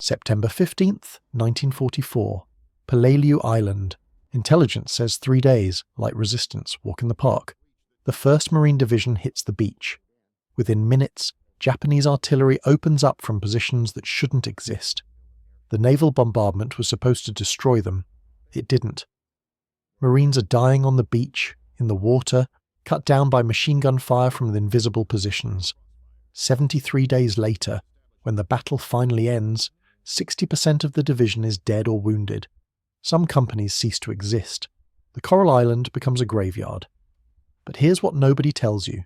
September 15th, 1944. Peleliu Island. Intelligence says 3 days, light resistance, walk in the park. The 1st Marine Division hits the beach. Within minutes, Japanese artillery opens up from positions that shouldn't exist. The naval bombardment was supposed to destroy them. It didn't. Marines are dying on the beach, in the water, cut down by machine gun fire from the invisible positions. 73 days later, when the battle finally ends, 60% of the division is dead or wounded. Some companies cease to exist. The Coral Island becomes a graveyard. But here's what nobody tells you.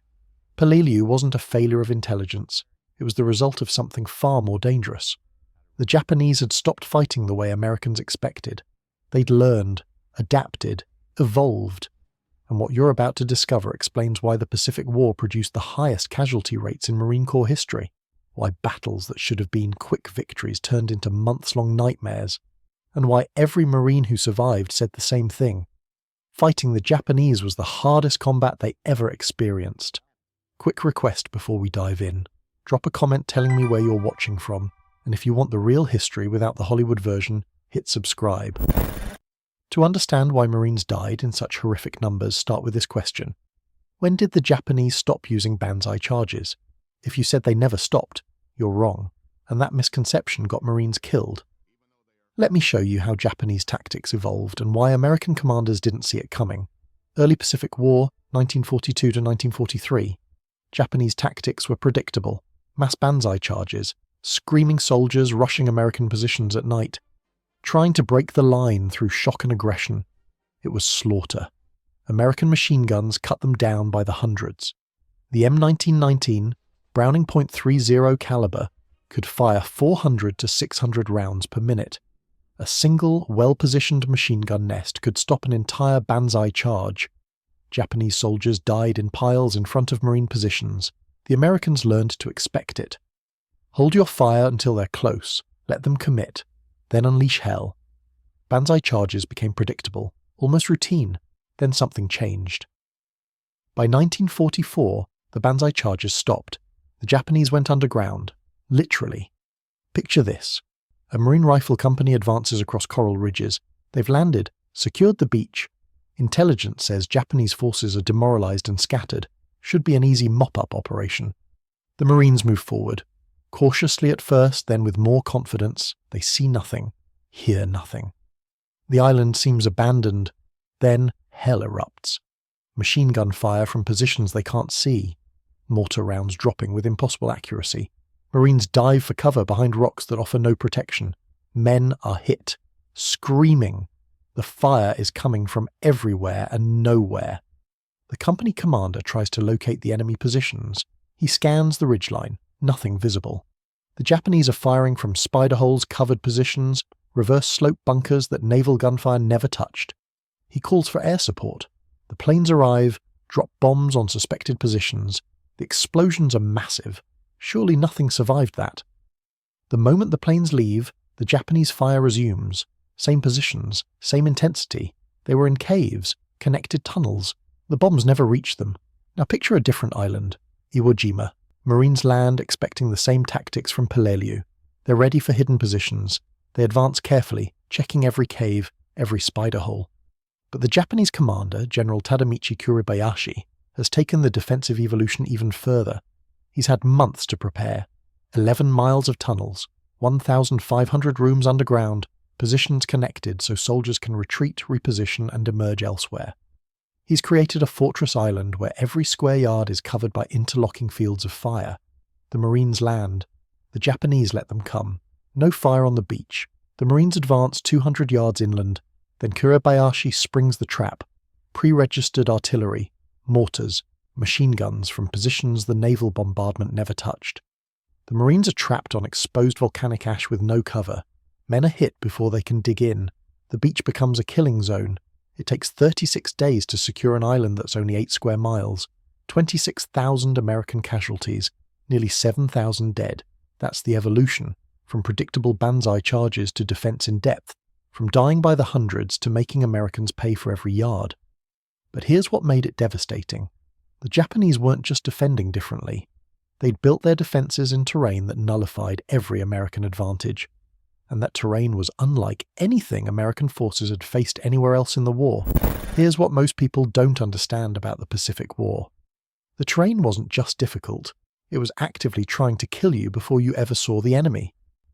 Peleliu wasn't a failure of intelligence. It was the result of something far more dangerous. The Japanese had stopped fighting the way Americans expected. They'd learned, adapted, evolved. And what you're about to discover explains why the Pacific War produced the highest casualty rates in Marine Corps history, why battles that should have been quick victories turned into months-long nightmares, and why every Marine who survived said the same thing. Fighting the Japanese was the hardest combat they ever experienced. Quick request before we dive in. Drop a comment telling me where you're watching from, and if you want the real history without the Hollywood version, hit subscribe. To understand why Marines died in such horrific numbers, start with this question. When did the Japanese stop using banzai charges? If you said they never stopped, you're wrong, and that misconception got Marines killed. Let me show you how Japanese tactics evolved and why American commanders didn't see it coming. Early Pacific War, 1942 to 1943. Japanese tactics were predictable. Mass banzai charges, screaming soldiers rushing American positions at night, trying to break the line through shock and aggression. It was slaughter. American machine guns cut them down by the hundreds. The M1919, Browning .30 caliber, could fire 400 to 600 rounds per minute. A single, well-positioned machine gun nest could stop an entire banzai charge. Japanese soldiers died in piles in front of Marine positions. The Americans learned to expect it. Hold your fire until they're close, let them commit, then unleash hell. Banzai charges became predictable, almost routine, then something changed. By 1944, the banzai charges stopped. The Japanese went underground, literally. Picture this. A Marine Rifle Company advances across coral ridges. They've landed, secured the beach. Intelligence says Japanese forces are demoralized and scattered. Should be an easy mop-up operation. The Marines move forward. Cautiously at first, then with more confidence, they see nothing, hear nothing. The island seems abandoned. Then hell erupts. Machine gun fire from positions they can't see. Mortar rounds dropping with impossible accuracy. Marines dive for cover behind rocks that offer no protection. Men are hit, screaming. The fire is coming from everywhere and nowhere. The company commander tries to locate the enemy positions. He scans the ridgeline, nothing visible. The Japanese are firing from spider holes-covered positions, reverse slope bunkers that naval gunfire never touched. He calls for air support. The planes arrive, drop bombs on suspected positions. The explosions are massive. Surely nothing survived that. The moment the planes leave, the Japanese fire resumes. Same positions, same intensity. They were in caves, connected tunnels. The bombs never reached them. Now picture a different island, Iwo Jima. Marines land expecting the same tactics from Peleliu. They're ready for hidden positions. They advance carefully, checking every cave, every spider hole. But the Japanese commander, General Tadamichi Kuribayashi, has taken the defensive evolution even further. He's had months to prepare. 11 miles of tunnels, 1,500 rooms underground, positions connected so soldiers can retreat, reposition, and emerge elsewhere. He's created a fortress island where every square yard is covered by interlocking fields of fire. The Marines land. The Japanese let them come. No fire on the beach. The Marines advance 200 yards inland. Then Kuribayashi springs the trap. Pre-registered artillery, mortars, machine guns from positions the naval bombardment never touched. The Marines are trapped on exposed volcanic ash with no cover. Men are hit before they can dig in. The beach becomes a killing zone. It takes 36 days to secure an island that's only 8 square miles. 26,000 American casualties, nearly 7,000 dead. That's the evolution, from predictable banzai charges to defense in depth, from dying by the hundreds to making Americans pay for every yard. But here's what made it devastating. The Japanese weren't just defending differently. They'd built their defenses in terrain that nullified every American advantage. and that terrain was unlike anything American forces had faced anywhere else in the war. Here's what most people don't understand about the Pacific War. The terrain wasn't just difficult, it was actively trying to kill you before you ever saw the enemy.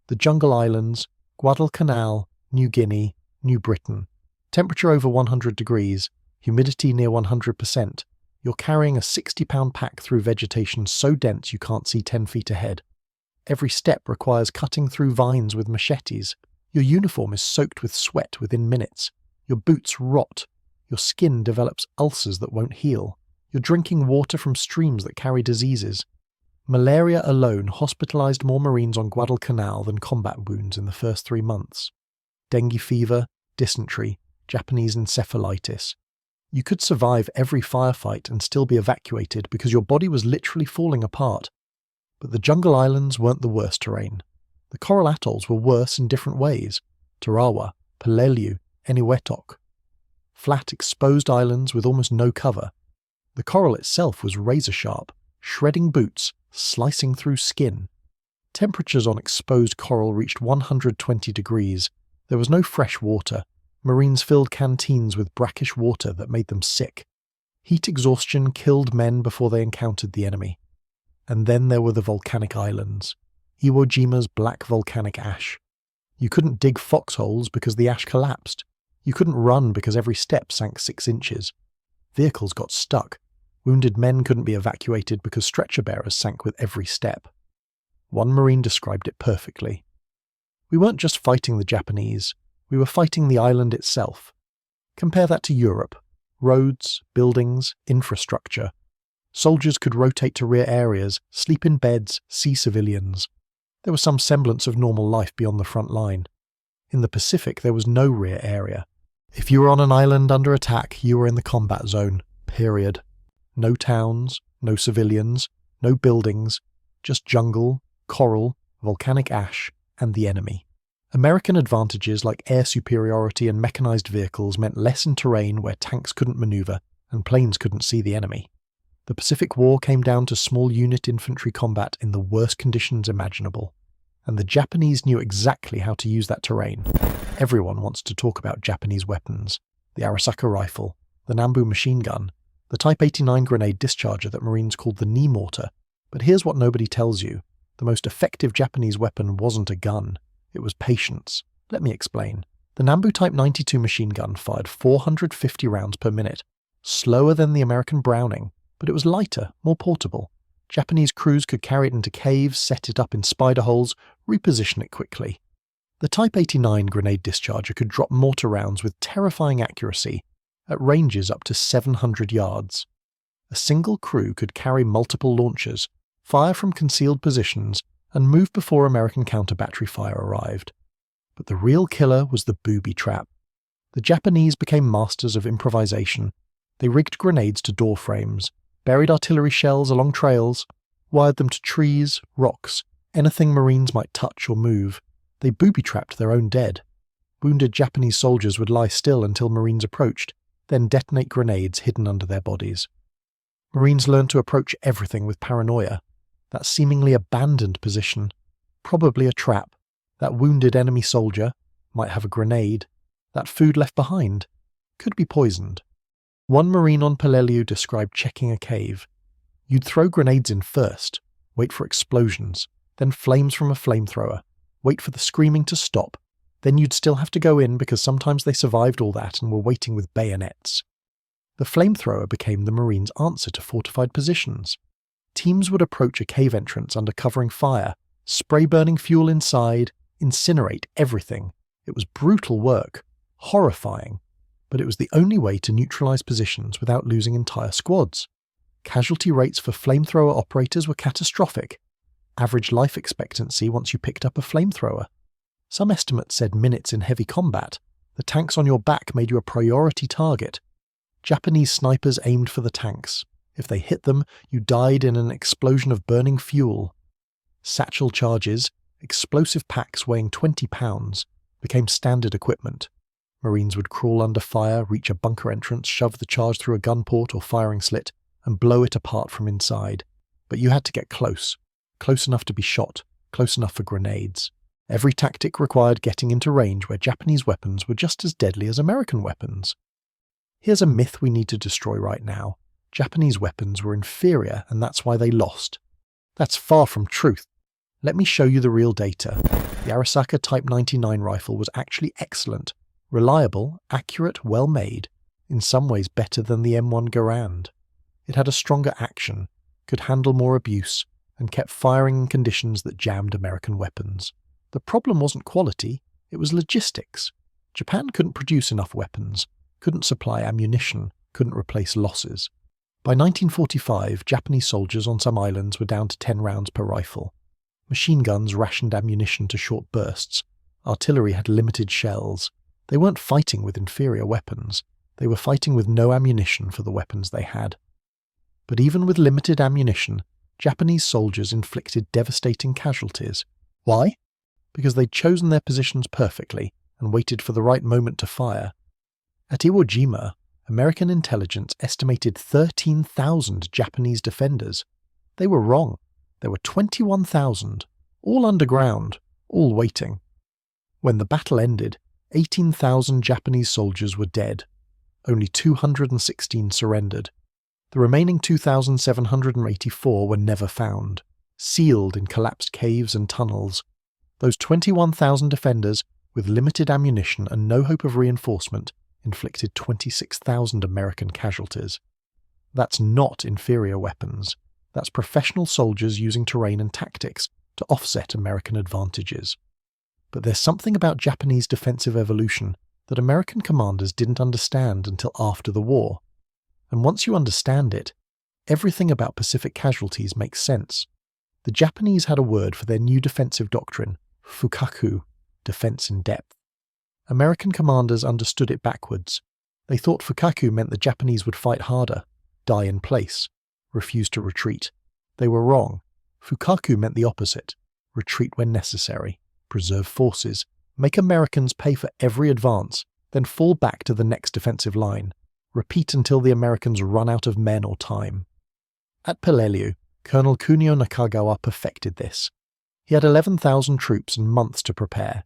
The Jungle Islands, Guadalcanal, New Guinea, New Britain. Temperature over 100 degrees, humidity near 100%. You're carrying a 60-pound pack through vegetation so dense you can't see 10 feet ahead. Every step requires cutting through vines with machetes. Your uniform is soaked with sweat within minutes. Your boots rot. Your skin develops ulcers that won't heal. You're drinking water from streams that carry diseases. Malaria alone hospitalized more Marines on Guadalcanal than combat wounds in the first 3 months. Dengue fever, dysentery, Japanese encephalitis. You could survive every firefight and still be evacuated because your body was literally falling apart. But the Jungle Islands weren't the worst terrain. The coral atolls were worse in different ways. Tarawa, Peleliu, Eniwetok. Flat, exposed islands with almost no cover. The coral itself was razor-sharp, shredding boots, slicing through skin. Temperatures on exposed coral reached 120 degrees. There was no fresh water. Marines filled canteens with brackish water that made them sick. Heat exhaustion killed men before they encountered the enemy. And then there were the volcanic islands. Iwo Jima's black volcanic ash. You couldn't dig foxholes because the ash collapsed. You couldn't run because every step sank 6 inches. Vehicles got stuck. Wounded men couldn't be evacuated because stretcher bearers sank with every step. One Marine described it perfectly. We weren't just fighting the Japanese, we were fighting the island itself. Compare that to Europe. Roads, buildings, infrastructure. Soldiers could rotate to rear areas, sleep in beds, see civilians. There was some semblance of normal life beyond the front line. In the Pacific, there was no rear area. If you were on an island under attack, you were in the combat zone, period. No towns, no civilians, no buildings, just jungle, coral, volcanic ash, and the enemy. American advantages like air superiority and mechanized vehicles meant less in terrain where tanks couldn't maneuver and planes couldn't see the enemy. The Pacific War came down to small unit infantry combat in the worst conditions imaginable. And the Japanese knew exactly how to use that terrain. Everyone wants to talk about Japanese weapons. The Arisaka rifle, the Nambu machine gun, the Type 89 grenade discharger that Marines called the knee mortar. But here's what nobody tells you. The most effective Japanese weapon wasn't a gun. It was patience. Let me explain. The Nambu Type 92 machine gun fired 450 rounds per minute. Slower than the American Browning, but it was lighter, more portable. Japanese crews could carry it into caves, set it up in spider holes, reposition it quickly. The Type 89 grenade discharger could drop mortar rounds with terrifying accuracy, at ranges up to 700 yards. A single crew could carry multiple launchers, fire from concealed positions, and move before American counter-battery fire arrived. But the real killer was the booby trap. The Japanese became masters of improvisation. They rigged grenades to door frames, buried artillery shells along trails, wired them to trees, rocks, anything Marines might touch or move. They booby-trapped their own dead. Wounded Japanese soldiers would lie still until Marines approached, then detonate grenades hidden under their bodies. Marines learned to approach everything with paranoia. That seemingly abandoned position, probably a trap. That wounded enemy soldier might have a grenade. That food left behind could be poisoned. One Marine on Peleliu described checking a cave. You'd throw grenades in first, wait for explosions, then flames from a flamethrower, wait for the screaming to stop, then you'd still have to go in because sometimes they survived all that and were waiting with bayonets. The flamethrower became the Marines' answer to fortified positions. Teams would approach a cave entrance under covering fire, spray burning fuel inside, incinerate everything. It was brutal work, horrifying, but it was the only way to neutralize positions without losing entire squads. Casualty rates for flamethrower operators were catastrophic. Average life expectancy once you picked up a flamethrower. Some estimates said minutes in heavy combat. The tanks on your back made you a priority target. Japanese snipers aimed for the tanks. If they hit them, you died in an explosion of burning fuel. Satchel charges, explosive packs weighing 20 pounds, became standard equipment. Marines would crawl under fire, reach a bunker entrance, shove the charge through a gun port or firing slit, and blow it apart from inside. But you had to get close enough to be shot, close enough for grenades. Every tactic required getting into range where Japanese weapons were just as deadly as American weapons. Here's a myth we need to destroy right now. Japanese weapons were inferior and that's why they lost. That's far from truth. Let me show you the real data. The Arisaka Type 99 rifle was actually excellent, reliable, accurate, well made, in some ways better than the M1 Garand. It had a stronger action, could handle more abuse, and kept firing in conditions that jammed American weapons. The problem wasn't quality, it was logistics. Japan couldn't produce enough weapons, couldn't supply ammunition, couldn't replace losses. By 1945, Japanese soldiers on some islands were down to 10 rounds per rifle. Machine guns rationed ammunition to short bursts. Artillery had limited shells. They weren't fighting with inferior weapons. They were fighting with no ammunition for the weapons they had. But even with limited ammunition, Japanese soldiers inflicted devastating casualties. Why? Because they'd chosen their positions perfectly and waited for the right moment to fire. At Iwo Jima, American intelligence estimated 13,000 Japanese defenders. They were wrong. There were 21,000, all underground, all waiting. When the battle ended, 18,000 Japanese soldiers were dead. Only 216 surrendered. The remaining 2,784 were never found, sealed in collapsed caves and tunnels. Those 21,000 defenders, with limited ammunition and no hope of reinforcement, inflicted 26,000 American casualties. That's not inferior weapons. That's professional soldiers using terrain and tactics to offset American advantages. But there's something about Japanese defensive evolution that American commanders didn't understand until after the war. And once you understand it, everything about Pacific casualties makes sense. The Japanese had a word for their new defensive doctrine, fukaku, defense in depth. American commanders understood it backwards. They thought fukaku meant the Japanese would fight harder, die in place, refuse to retreat. They were wrong. Fukaku meant the opposite, retreat when necessary, preserve forces, make Americans pay for every advance, then fall back to the next defensive line, repeat until the Americans run out of men or time. At Peleliu, Colonel Kunio Nakagawa perfected this. He had 11,000 troops and months to prepare.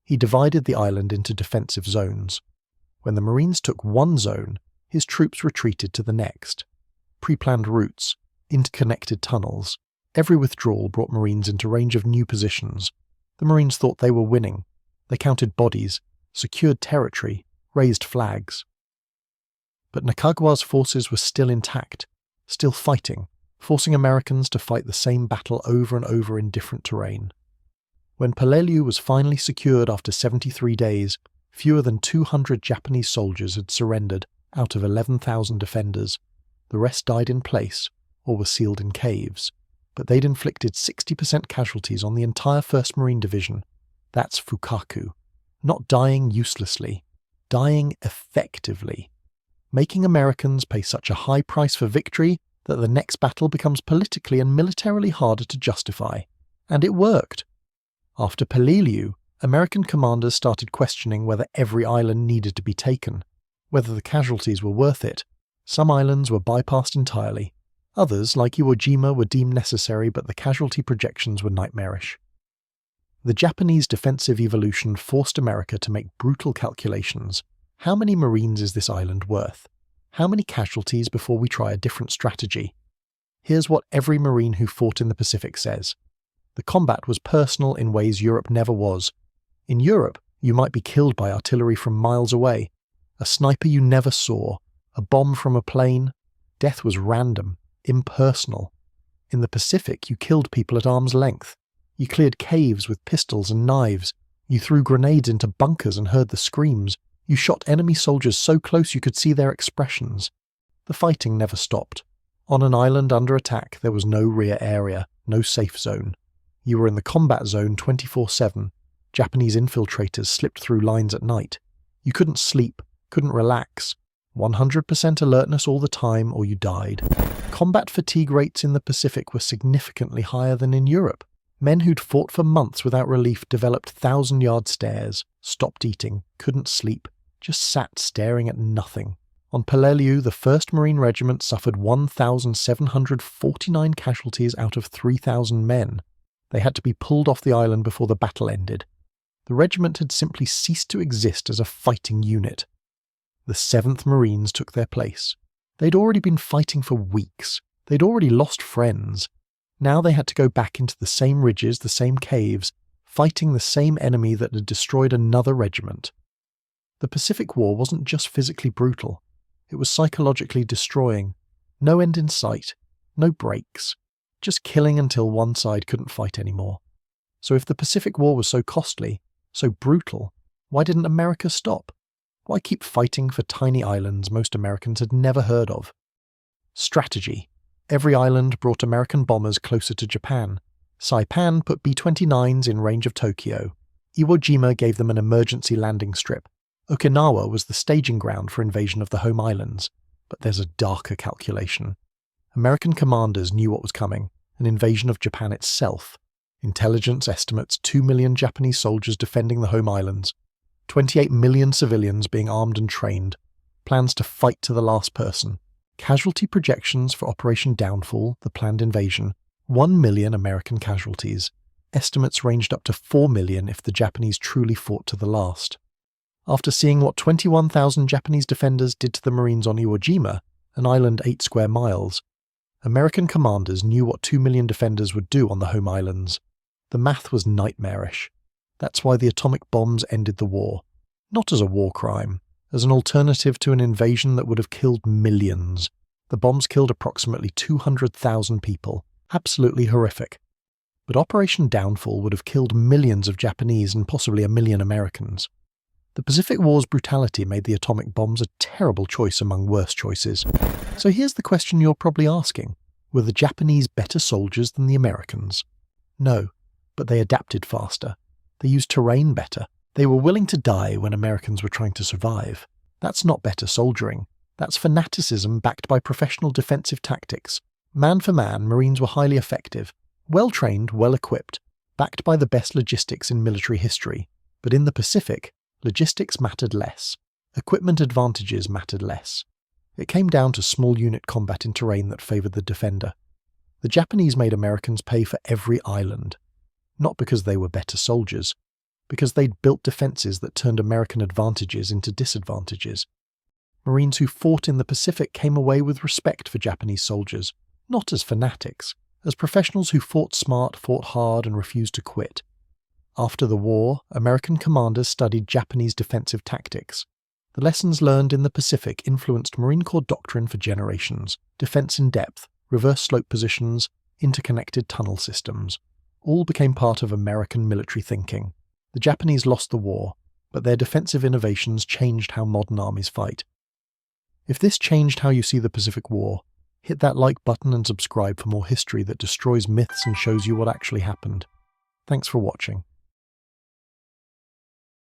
He divided the island into defensive zones. When the Marines took one zone, his troops retreated to the next. Pre-planned routes, interconnected tunnels. Every withdrawal brought Marines into range of new positions. The Marines thought they were winning. They counted bodies, secured territory, raised flags. But Nakagawa's forces were still intact, still fighting, forcing Americans to fight the same battle over and over in different terrain. When Peleliu was finally secured after 73 days, fewer than 200 Japanese soldiers had surrendered out of 11,000 defenders. The rest died in place or were sealed in caves, but they'd inflicted 60% casualties on the entire 1st Marine Division. That's fukaku. Not dying uselessly, dying effectively. Making Americans pay such a high price for victory that the next battle becomes politically and militarily harder to justify. And it worked. After Peleliu, American commanders started questioning whether every island needed to be taken, whether the casualties were worth it. Some islands were bypassed entirely. Others, like Iwo Jima, were deemed necessary, but the casualty projections were nightmarish. The Japanese defensive evolution forced America to make brutal calculations. How many Marines is this island worth? How many casualties before we try a different strategy? Here's what every Marine who fought in the Pacific says. The combat was personal in ways Europe never was. In Europe, you might be killed by artillery from miles away, a sniper you never saw, a bomb from a plane. Death was random, impersonal. In the Pacific, you killed people at arm's length. You cleared caves with pistols and knives. You threw grenades into bunkers and heard the screams. You shot enemy soldiers so close you could see their expressions. The fighting never stopped. On an island under attack, there was no rear area, no safe zone. You were in the combat zone 24/7. Japanese infiltrators slipped through lines at night. You couldn't sleep, couldn't relax. 100% alertness all the time or you died. Combat fatigue rates in the Pacific were significantly higher than in Europe. Men who'd fought for months without relief developed 1,000-yard stares, stopped eating, couldn't sleep, just sat staring at nothing. On Peleliu, the 1st Marine Regiment suffered 1,749 casualties out of 3,000 men. They had to be pulled off the island before the battle ended. The regiment had simply ceased to exist as a fighting unit. The 7th Marines took their place. They'd already been fighting for weeks. They'd already lost friends. Now they had to go back into the same ridges, the same caves, fighting the same enemy that had destroyed another regiment. The Pacific War wasn't just physically brutal. It was psychologically destroying. No end in sight. No breaks. Just killing until one side couldn't fight anymore. So if the Pacific War was so costly, so brutal, why didn't America stop? Why keep fighting for tiny islands most Americans had never heard of? Strategy. Every island brought American bombers closer to Japan. Saipan put B-29s in range of Tokyo. Iwo Jima gave them an emergency landing strip. Okinawa was the staging ground for invasion of the home islands. But there's a darker calculation. American commanders knew what was coming, an invasion of Japan itself. Intelligence estimates 2 million Japanese soldiers defending the home islands, 28 million civilians being armed and trained, plans to fight to the last person, casualty projections for Operation Downfall, the planned invasion, 1 million American casualties. Estimates ranged up to 4 million if the Japanese truly fought to the last. After seeing what 21,000 Japanese defenders did to the Marines on Iwo Jima, an island 8 square miles, American commanders knew what 2 million defenders would do on the home islands. The math was nightmarish. That's why the atomic bombs ended the war. Not as a war crime, as an alternative to an invasion that would have killed millions. The bombs killed approximately 200,000 people. Absolutely horrific. But Operation Downfall would have killed millions of Japanese and possibly a million Americans. The Pacific War's brutality made the atomic bombs a terrible choice among worse choices. So here's the question you're probably asking. Were the Japanese better soldiers than the Americans? No, but they adapted faster. They used terrain better. They were willing to die when Americans were trying to survive. That's not better soldiering. That's fanaticism backed by professional defensive tactics. Man for man, Marines were highly effective, well-trained, well-equipped, backed by the best logistics in military history. But in the Pacific, logistics mattered less. Equipment advantages mattered less. It came down to small unit combat in terrain that favoured the defender. The Japanese made Americans pay for every island. Not because they were better soldiers, because they'd built defences that turned American advantages into disadvantages. Marines who fought in the Pacific came away with respect for Japanese soldiers, not as fanatics, as professionals who fought smart, fought hard, and refused to quit. After the war, American commanders studied Japanese defensive tactics. The lessons learned in the Pacific influenced Marine Corps doctrine for generations: defense in depth, reverse slope positions, interconnected tunnel systems. All became part of American military thinking. The Japanese lost the war, but their defensive innovations changed how modern armies fight. If this changed how you see the Pacific War, hit that like button and subscribe for more history that destroys myths and shows you what actually happened. Thanks for watching.